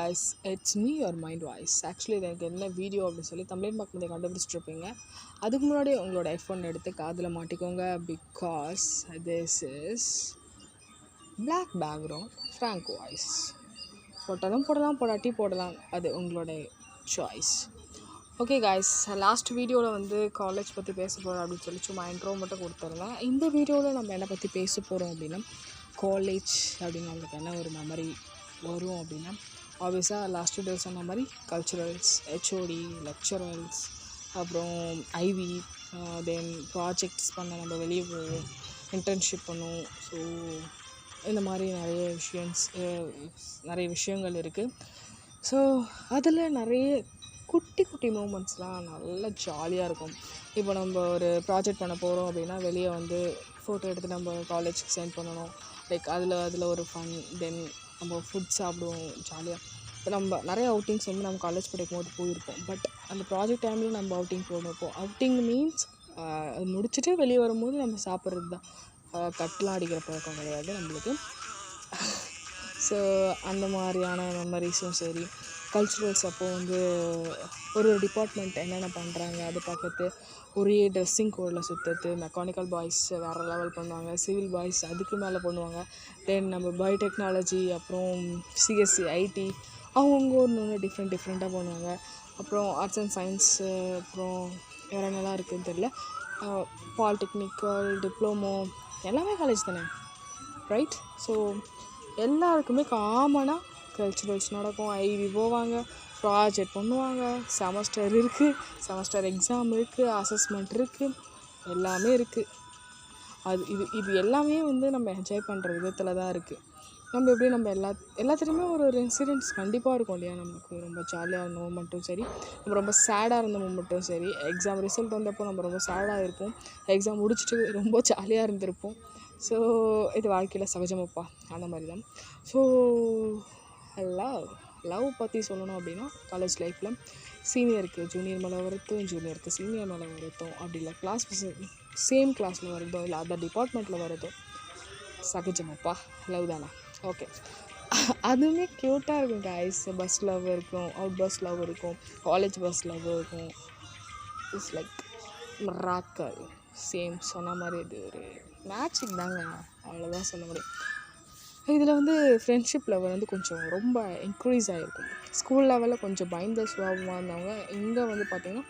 guys, it's me your mind voice. Actually எனக்கு என்ன video அப்படின்னு சொல்லி தமிழ் மக்கள் கண்டுபிடிச்சிட்ருப்பீங்க. அதுக்கு முன்னாடி உங்களோட ஐஃபோன் எடுத்து காதில் மாட்டிக்கோங்க. Because this is black background frank voice. போட்டாலும் போடலாம், போடாட்டி போடலாம், அது உங்களோட சாய்ஸ். ஓகே காய்ஸ், லாஸ்ட் வீடியோவில் வந்து காலேஜ் பற்றி பேச போகிறோம் அப்படின்னு சொல்லி சும்மா இன்ட்ரோ மட்டும் கொடுத்துருந்தேன். இந்த வீடியோவில் நம்ம என்ன பற்றி பேச போகிறோம் அப்படின்னா, காலேஜ் அப்படின்னு நம்மளுக்கு என்ன ஒரு மெமரி வரும் அப்படின்னா, ஆப்வியஸாக லாஸ்ட் வீடியோ சொன்ன மாதிரி கல்ச்சுரல்ஸ், ஹெச்ஓடி, லெக்சரல்ஸ், அப்புறம் ஐவி, தென் ப்ராஜெக்ட்ஸ் பண்ண நம்ம வெளியே போவோம், இன்டர்ன்ஷிப் பண்ணுவோம். ஸோ இந்த மாதிரி நிறைய விஷயங்கள் இருக்குது. ஸோ அதில் நிறைய குட்டி குட்டி மூமெண்ட்ஸ்லாம் நல்லா ஜாலியாக இருக்கும். இப்போ நம்ம ஒரு ப்ராஜெக்ட் பண்ண போகிறோம் அப்படின்னா வெளியே வந்து ஃபோட்டோ எடுத்து நம்ம காலேஜுக்கு சென்ட் பண்ணணும். லைக் அதில் ஒரு ஃபன். தென் நம்ம ஃபுட் சாப்பிடுவோம் ஜாலியாக. இப்போ நம்ம நிறைய அவுட்டிங்ஸ் வந்து நம்ம காலேஜ் படிக்கும் போது போயிருப்போம். பட் அந்த ப்ராஜெக்ட் டைமில் நம்ம அவுட்டிங் போயிருப்போம். அவுட்டிங் மீன்ஸ் முடிச்சுட்டு வெளியே வரும்போது நம்ம சாப்பிட்றது தான். கட்லாம் அடிக்கிற பழக்கம் கிடையாது நம்மளுக்கு. ஸோ அந்த மாதிரியான மெமரிஸும் சரி, கல்ச்சுரல்ஸ் அப்போது வந்து ஒரு டிபார்ட்மெண்ட் என்னென்ன பண்ணுறாங்க அது பார்க்கறது, ஒரே ட்ரெஸ்ஸிங் கோடில் சுற்றுறது. மெக்கானிக்கல் பாய்ஸ் வேறு லெவல் பண்ணுவாங்க, சிவில் பாய்ஸ் அதுக்கு மேலே பண்ணுவாங்க. தென் நம்ம பயோடெக்னாலஜி, அப்புறம் சிஎஸ்சி, ஐடி, அவங்கவுங்க ஒன்று டிஃப்ரெண்ட்டாக பண்ணுவாங்க. அப்புறம் ஆர்ட்ஸ் அண்ட் சயின்ஸு, அப்புறம் வேறு என்னெல்லாம் இருக்குதுன்னு தெரியல, பாலிடெக்னிக்கல், டிப்ளமோ, எல்லாமே காலேஜ் தானே, ரைட்? ஸோ எல்லாருக்குமே காமனாக கல்ச்சுரல்ஸ் நடக்கும். ஐவி போவாங்க, ப்ராஜெக்ட் பண்ணுவாங்க, செமஸ்டர் இருக்குது, செமஸ்டர் எக்ஸாம் இருக்குது, அசஸ்மெண்ட் இருக்குது, எல்லாமே இருக்குது. இது எல்லாமே வந்து நம்ம என்ஜாய் பண்ணுற விதத்தில் தான் இருக்குது. நம்ம எப்படி நம்ம எல்லாத்துலேயுமே ஒரு இன்சிடென்ட்ஸ் கண்டிப்பாக இருக்கும் இல்லையா? நமக்கு ரொம்ப ஜாலியாக இருந்த மூமெண்ட்டும் சரி, நம்ம ரொம்ப சேடாக இருந்த மூமெண்ட்டும் சரி. எக்ஸாம் ரிசல்ட் வந்தப்போ நம்ம ரொம்ப சேடாக இருப்போம், எக்ஸாம் முடிச்சுட்டு ரொம்ப ஜாலியாக இருந்திருப்போம். ஸோ இது வாழ்க்கையில் சகஜமாப்பா, அந்த மாதிரி தான். ஸோ லவ் பற்றி சொல்லணும் அப்படின்னா, காலேஜ் லைஃப்பில் சீனியருக்கு ஜூனியர் மேலே வருத்தம், ஜூனியருக்கு சீனியர் மேலே வருத்தம், அப்படி இல்லை கிளாஸ் சேம் கிளாஸில் வருதோ இல்லை அதர் டிபார்ட்மெண்ட்டில் வருதோ, சகஜமாப்பா, லவ் தானே. ஓகே, அதுவுமே க்யூட்டாக இருக்கும் கைஸ். பஸ் லவ் இருக்கும், அவுட் பஸ் லவ் இருக்கும், காலேஜ் பஸ் லவ் இருக்கும். It's like miracle. சேம் சொன்ன மாதிரி இது ஒரு மேட்சிங் தாங்க, அவ்வளோதான் சொல்ல முடியும். இதில் வந்து ஃப்ரெண்ட்ஷிப் லெவல் வந்து கொஞ்சம் ரொம்ப இன்க்ரீஸ் ஆகிருக்கும். ஸ்கூல் லெவலில் கொஞ்சம் பயந்த சுபாவமாக இருந்தவங்க இங்கே வந்து பார்த்திங்கன்னா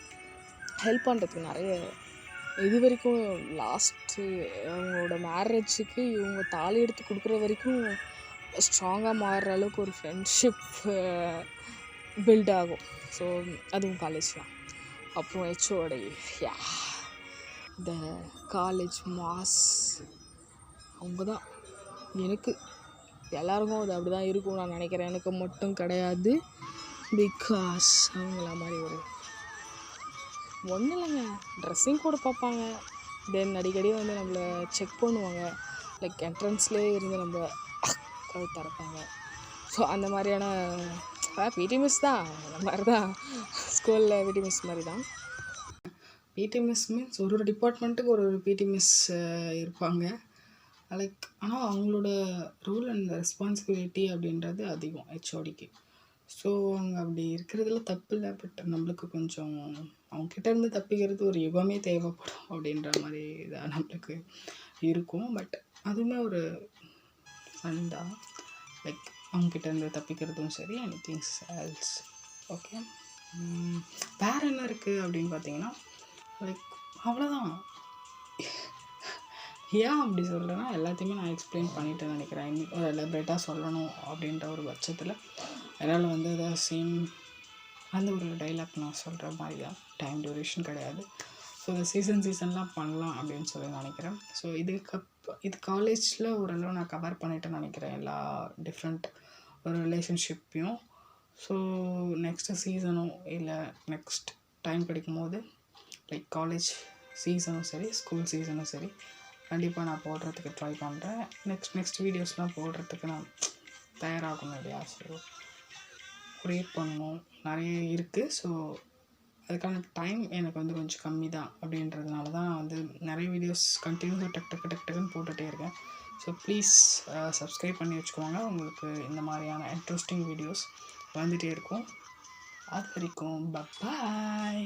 ஹெல்ப் பண்ணுறதுக்கு நிறைய, இது வரைக்கும் லாஸ்ட்டு அவங்களோட மேரேஜுக்கு இவங்க தாலி எடுத்து கொடுக்குற வரைக்கும் ஸ்ட்ராங்காக மாறுற அளவுக்கு ஒரு ஃப்ரெண்ட்ஷிப் பில்ட் ஆகும். ஸோ அதுவும் காலேஜ் தான். அப்புறம் ஹெச்ஓடி, இந்த காலேஜ் மாஸ், அவங்க தான் எனக்கு, எல்லாருக்கும் அது அப்படி தான் இருக்கும் நான் நினைக்கிறேன். எனக்கு மட்டும் கிடையாது. பிகாஸ் அவங்கள மாதிரி ஒன்றும் இல்லைங்க, ட்ரெஸ்ஸிங் கூட பார்ப்பாங்க. தென் அடிக்கடி வந்து நம்மளை செக் பண்ணுவாங்க. லைக் என்ட்ரன்ஸ்லேயே இருந்து நம்ம கழுத்து திறப்பாங்க. ஸோ அந்த மாதிரியான பிடி மிஸ் தான், அந்த மாதிரி தான் ஸ்கூலில் பிடி மிஸ் மாதிரி தான். பிடி மிஸ் மீன்ஸ் ஒரு டிபார்ட்மெண்ட்டுக்கு ஒரு பிடி மிஸ் இருப்பாங்க. லைக் ஆனால் அவங்களோட ரூல் அண்ட் ரெஸ்பான்சிபிலிட்டி அப்படின்றது அதிகம் ஹெச்ஓடிக்கு. ஸோ அவங்க அப்படி இருக்கிறதுல தப்பு இல்லை. பட் நம்மளுக்கு கொஞ்சம் அவங்கக்கிட்டேருந்து தப்பிக்கிறது ஒரு யுகமே தேவைப்படும் அப்படின்ற மாதிரி தான் நம்மளுக்கு இருக்கும். பட் அதுவுமே ஒரு ஃபன் தான். லைக் அவங்கக்கிட்டேருந்து தப்பிக்கிறதும் சரி, எனிதிங்ஸ் எல்ஸ். ஓகே, வேறு என்ன இருக்குது அப்படின்னு பார்த்தீங்கன்னா, லைக் அவ்வளோதான். ஏன் அப்படி சொல்கிறேன்னா, எல்லாத்தையுமே நான் எக்ஸ்பிளைன் பண்ணிவிட்டு நினைக்கிறேன். ஒரு எலபரேட்டாக சொல்லணும் அப்படின்ற ஒரு பட்சத்தில் என்னால் வந்து அதான் சேம் அந்த ஒரு டைலாக் நான் சொல்கிற மாதிரி தான். டைம் டியூரேஷன் கிடையாது. ஸோ இந்த சீசன்லாம் பண்ணலாம் அப்படின்னு சொல்லி நினைக்கிறேன். ஸோ இது காலேஜில் ஓரளவு நான் கவர் பண்ணிவிட்டு நினைக்கிறேன் எல்லா டிஃப்ரெண்ட் ஒரு ரிலேஷன்ஷிப்பையும். ஸோ நெக்ஸ்ட்டு சீசனும் இல்லை நெக்ஸ்ட் டைம் கிடைக்கும்போது, லைக் காலேஜ் சீசனும் சரி, ஸ்கூல் சீசனும் சரி, கண்டிப்பாக நான் போடுறதுக்கு ட்ரை பண்ணுறேன். நெக்ஸ்ட் வீடியோஸ்லாம் போடுறதுக்கு நான் தயாராகணும் இல்லையா? ஸோ க்ரியேட் பண்ணணும், நிறைய இருக்குது. ஸோ அதுக்கான டைம் எனக்கு வந்து கொஞ்சம் கம்மி தான். அப்படின்றதுனால தான் வந்து நிறைய வீடியோஸ் கண்டினியூஸாக டக்குன்னு போட்டுகிட்டே இருக்கேன். ஸோ ப்ளீஸ் சப்ஸ்கிரைப் பண்ணி வச்சுக்கோங்க. உங்களுக்கு இந்த மாதிரியான இன்ட்ரெஸ்டிங் வீடியோஸ் வந்துகிட்டே இருக்கும். அது வரைக்கும் பப்பாய்.